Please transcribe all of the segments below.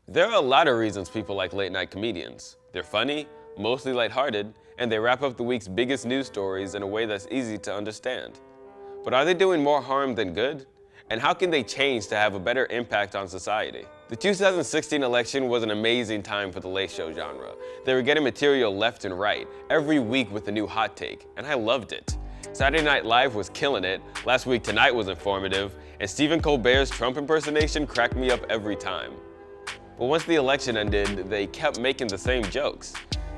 There are a lot of reasons people like late-night comedians. They're funny, mostly lighthearted, and they wrap up the week's biggest news stories in a way that's easy to understand. But are they doing more harm than good? And how can they change to have a better impact on society? The 2016 election was an amazing time for the late show genre. They were getting material left and right, every week with a new hot take, and I loved it. Saturday Night Live was killing it, Last Week Tonight was informative, and Stephen Colbert's Trump impersonation cracked me up every time. But once the election ended, they kept making the same jokes.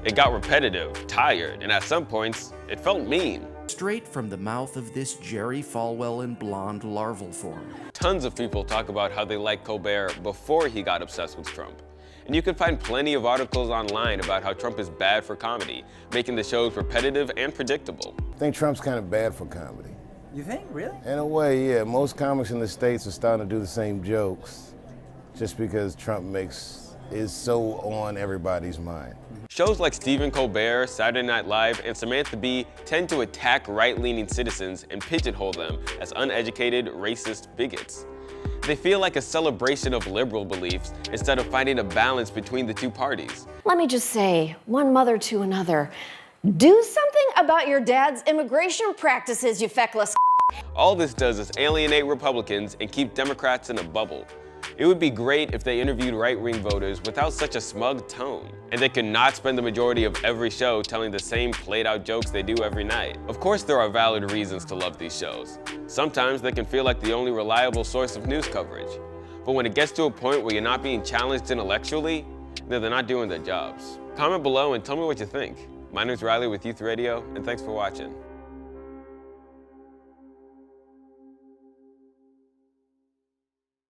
It got repetitive, tired, and at some points, it felt mean. Straight from the mouth of this Jerry Falwell in blonde larval form. Tons of people talk about how they liked Colbert before he got obsessed with Trump. And you can find plenty of articles online about how Trump is bad for comedy, making the shows repetitive and predictable. I think Trump's kind of bad for comedy. You think? Really? In a way, yeah. Most comics in the States are starting to do the same jokes just because Trump is so on everybody's mind. Shows like Stephen Colbert, Saturday Night Live, and Samantha Bee tend to attack right-leaning citizens and pigeonhole them as uneducated, racist bigots. They feel like a celebration of liberal beliefs instead of finding a balance between the two parties. Let me just say, one mother to another, do something about your dad's immigration practices, you feckless. All this does is alienate Republicans and keep Democrats in a bubble. It would be great if they interviewed right-wing voters without such a smug tone, and they could not spend the majority of every show telling the same played-out jokes they do every night. Of course, there are valid reasons to love these shows. Sometimes they can feel like the only reliable source of news coverage. But when it gets to a point where you're not being challenged intellectually, then they're not doing their jobs. Comment below and tell me what you think. My name's Riley with Youth Radio, and thanks for watching.